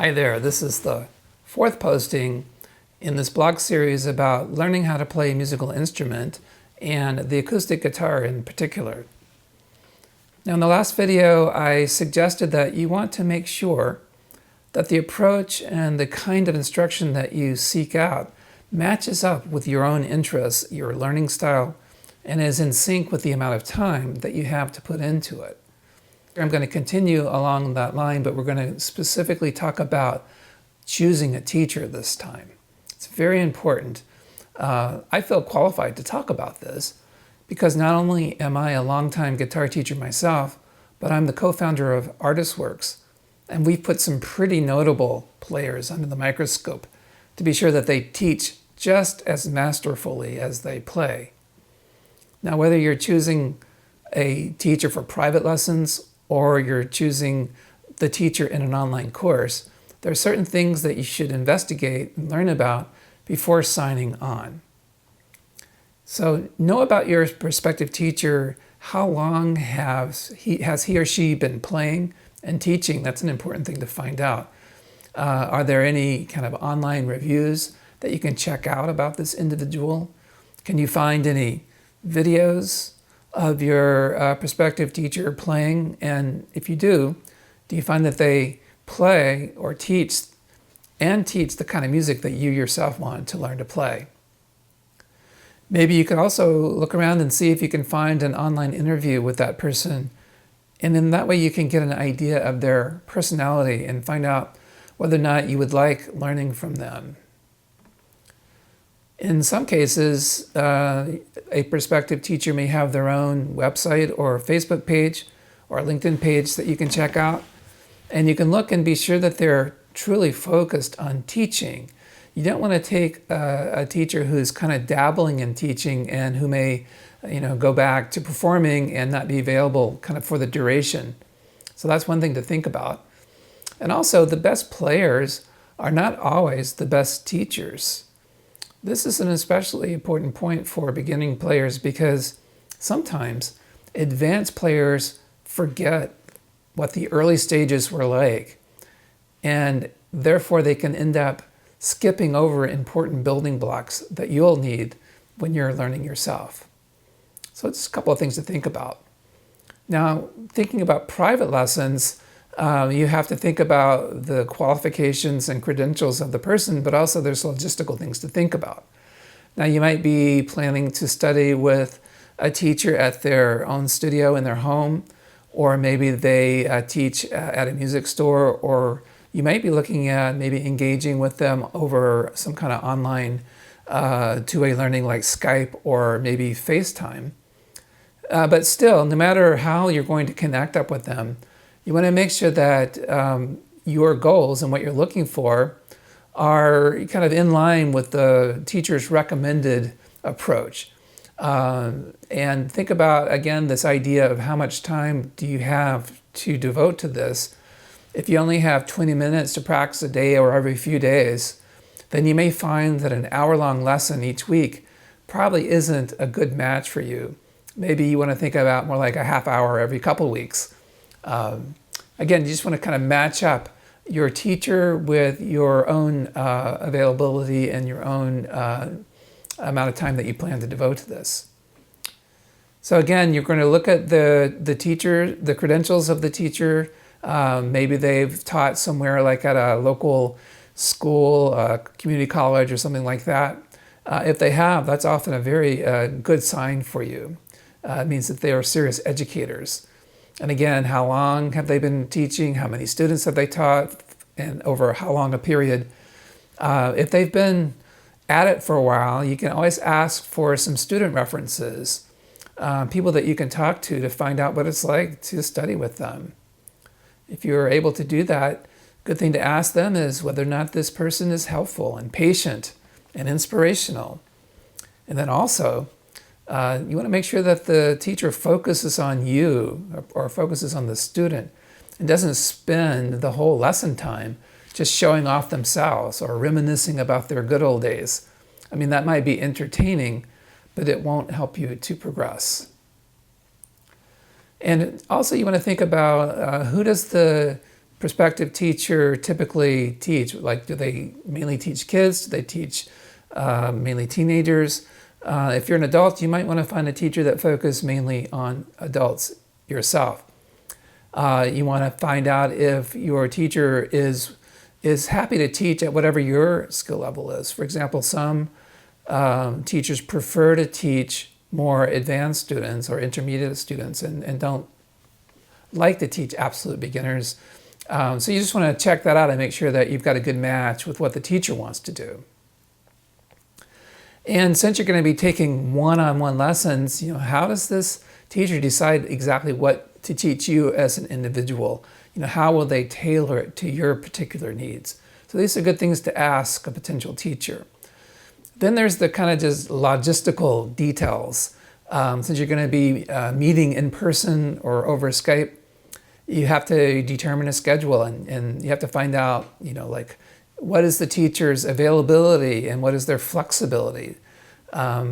Hi there, this is the fourth posting in this blog series about learning how to play a musical instrument and the acoustic guitar in particular. Now in the last video I suggested that you want to make sure that the approach and the kind of instruction that you seek out matches up with your own interests, your learning style, and is in sync with the amount of time that you have to put into it. I'm going to continue along that line, but we're going to specifically talk about choosing a teacher this time. It's very important. I feel qualified to talk about this because not only am I a longtime guitar teacher myself, but I'm the co-founder of ArtistWorks, and we've put some pretty notable players under the microscope to be sure that they teach just as masterfully as they play. Now, whether you're choosing a teacher for private lessons or you're choosing the teacher in an online course, there are certain things that you should investigate and learn about before signing on. So know about your prospective teacher. How long has he or she been playing and teaching? That's an important thing to find out. Are there any kind of online reviews that you can check out about this individual? Can you find any videos of your prospective teacher playing? And if you do you find that they play or teach the kind of music that you yourself want to learn to play? Maybe you can also look around and see if you can find an online interview with that person, and in that way you can get an idea of their personality and find out whether or not you would like learning from them. In some cases, a prospective teacher may have their own website or Facebook page or LinkedIn page that you can check out. And you can look and be sure that they're truly focused on teaching. You don't want to take a teacher who's kind of dabbling in teaching and who may go back to performing and not be available kind of for the duration. So that's one thing to think about. And also, the best players are not always the best teachers. This is an especially important point for beginning players because sometimes advanced players forget what the early stages were like, and therefore they can end up skipping over important building blocks that you'll need when you're learning yourself. So it's a couple of things to think about. Now, thinking about private lessons, you have to think about the qualifications and credentials of the person, but also there's logistical things to think about. Now, you might be planning to study with a teacher at their own studio in their home, or maybe they teach at a music store, or you might be looking at maybe engaging with them over some kind of online two-way learning like Skype or maybe FaceTime. But still, no matter how you're going to connect up with them, you want to make sure that your goals and what you're looking for are kind of in line with the teacher's recommended approach. And think about, again, this idea of how much time do you have to devote to this. If you only have 20 minutes to practice a day or every few days, then you may find that an hour-long lesson each week probably isn't a good match for you. Maybe you want to think about more like a half hour every couple weeks. Again, you just want to kind of match up your teacher with your own availability and your own amount of time that you plan to devote to this. So again, you're going to look at the teacher, the credentials of the teacher. Maybe they've taught somewhere like at a local school, community college or something like that. If they have, that's often a very good sign for you. It means that they are serious educators. And again, how long have they been teaching? How many students have they taught? And over how long a period? If they've been at it for a while, you can always ask for some student references, people that you can talk to find out what it's like to study with them. If you're able to do that, good thing to ask them is whether or not this person is helpful and patient and inspirational. And then also, you want to make sure that the teacher focuses on you or focuses on the student and doesn't spend the whole lesson time just showing off themselves or reminiscing about their good old days. I mean, that might be entertaining, but it won't help you to progress. And also you want to think about who does the prospective teacher typically teach? Like, do they mainly teach kids? Do they teach mainly teenagers? If you're an adult, you might want to find a teacher that focuses mainly on adults yourself. You want to find out if your teacher is happy to teach at whatever your skill level is. For example, some teachers prefer to teach more advanced students or intermediate students and don't like to teach absolute beginners. So you just want to check that out and make sure that you've got a good match with what the teacher wants to do. And since you're going to be taking one-on-one lessons, how does this teacher decide exactly what to teach you as an individual? How will they tailor it to your particular needs? So these are good things to ask a potential teacher. Then there's the kind of just logistical details. Since you're going to be meeting in person or over Skype, you have to determine a schedule and you have to find out, like, what is the teacher's availability and what is their flexibility? Are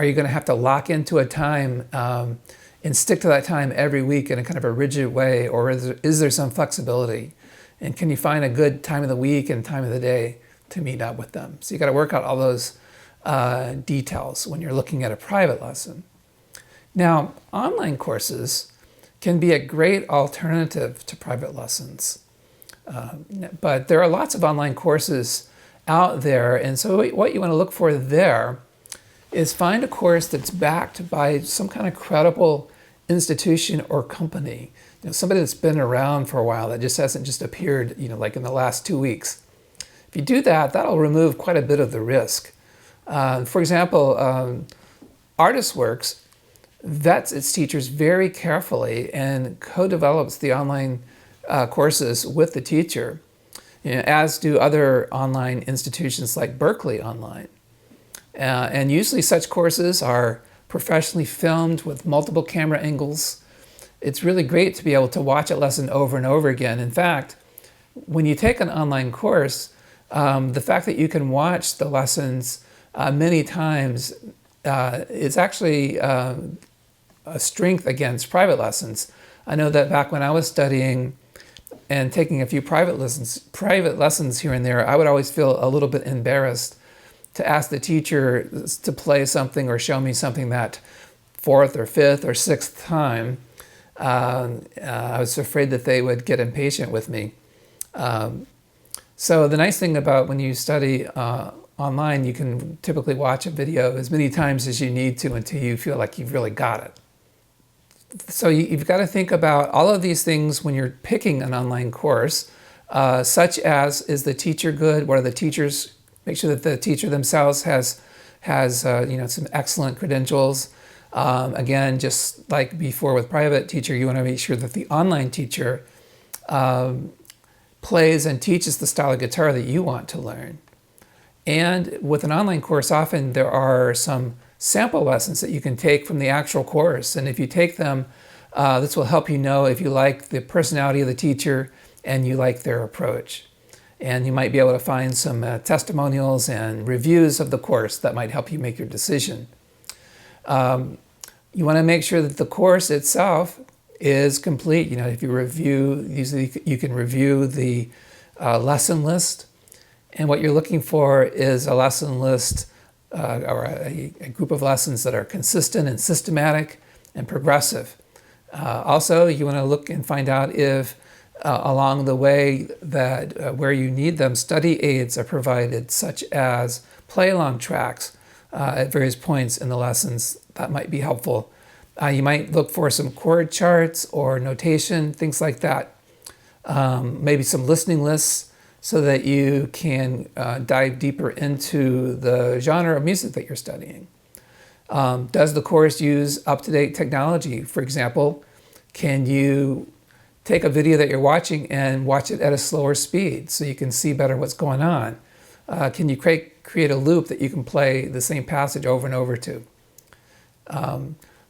you going to have to lock into a time and stick to that time every week in a kind of a rigid way, or is there some flexibility? And can you find a good time of the week and time of the day to meet up with them? So you got to work out all those details when you're looking at a private lesson. Now, online courses can be a great alternative to private lessons. But there are lots of online courses out there, and so what you want to look for there is find a course that's backed by some kind of credible institution or company. Somebody that's been around for a while, that just hasn't just appeared, like in the last 2 weeks. If you do that, that'll remove quite a bit of the risk. For example, ArtistWorks vets its teachers very carefully and co-develops the online courses with the teacher, as do other online institutions like Berkeley Online. And usually such courses are professionally filmed with multiple camera angles. It's really great to be able to watch a lesson over and over again. In fact, when you take an online course, the fact that you can watch the lessons many times is actually a strength against private lessons. I know that back when I was studying and taking a few private lessons here and there, I would always feel a little bit embarrassed to ask the teacher to play something or show me something that fourth or fifth or sixth time. I was afraid that they would get impatient with me. So the nice thing about when you study online, you can typically watch a video as many times as you need to until you feel like you've really got it. So you've got to think about all of these things when you're picking an online course, such as, is the teacher good? What are the teachers? Make sure that the teacher themselves has some excellent credentials. Again, just like before with private teacher, you want to make sure that the online teacher plays and teaches the style of guitar that you want to learn. And with an online course, often there are some sample lessons that you can take from the actual course. And if you take them, this will help you know if you like the personality of the teacher and you like their approach. And you might be able to find some testimonials and reviews of the course that might help you make your decision. You want to make sure that the course itself is complete. If you review, usually you can review the lesson list. And what you're looking for is a lesson list or a group of lessons that are consistent and systematic and progressive. Also, you want to look and find out if along the way that where you need them, study aids are provided, such as play-along tracks at various points in the lessons that might be helpful. You might look for some chord charts or notation, things like that. Maybe some listening lists so that you can dive deeper into the genre of music that you're studying. Does the course use up-to-date technology? For example, can you take a video that you're watching and watch it at a slower speed so you can see better what's going on? Can you create a loop that you can play the same passage over and over to?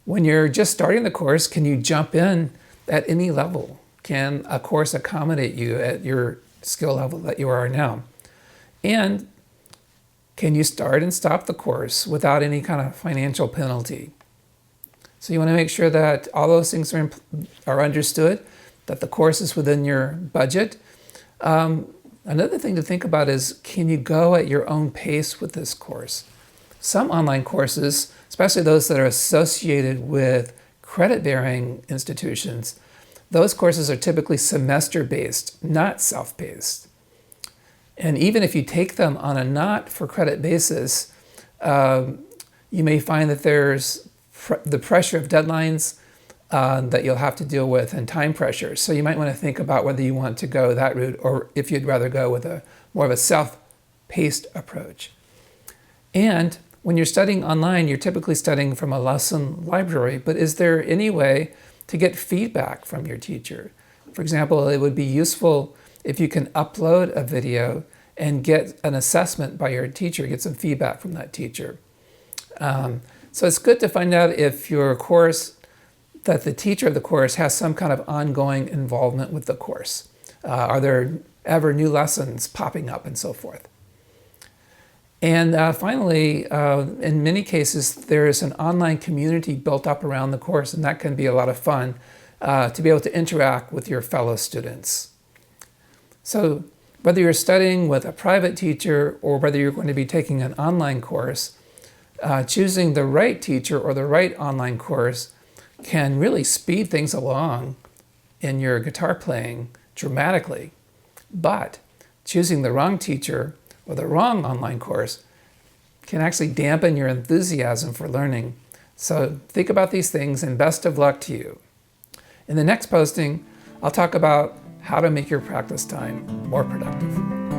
When you're just starting the course, can you jump in at any level? Can a course accommodate you at your skill level that you are now? And can you start and stop the course without any kind of financial penalty? So you want to make sure that all those things are understood, that the course is within your budget, Another thing to think about is, can you go at your own pace with this course? Some online courses, especially those that are associated with credit-bearing institutions, those courses are typically semester-based, not self-paced. And even if you take them on a not-for-credit basis, you may find that there's the pressure of deadlines that you'll have to deal with and time pressure. So you might want to think about whether you want to go that route or if you'd rather go with a more of a self-paced approach. And when you're studying online, you're typically studying from a lesson library, but is there any way to get feedback from your teacher? For example, it would be useful if you can upload a video and get an assessment by your teacher, get some feedback from that teacher. So it's good to find out if your course, that the teacher of the course has some kind of ongoing involvement with the course. Are there ever new lessons popping up and so forth? And finally, in many cases, there is an online community built up around the course, and that can be a lot of fun to be able to interact with your fellow students. So whether you're studying with a private teacher or whether you're going to be taking an online course, choosing the right teacher or the right online course can really speed things along in your guitar playing dramatically. But choosing the wrong teacher or the wrong online course can actually dampen your enthusiasm for learning. So think about these things, and best of luck to you. In the next posting, I'll talk about how to make your practice time more productive.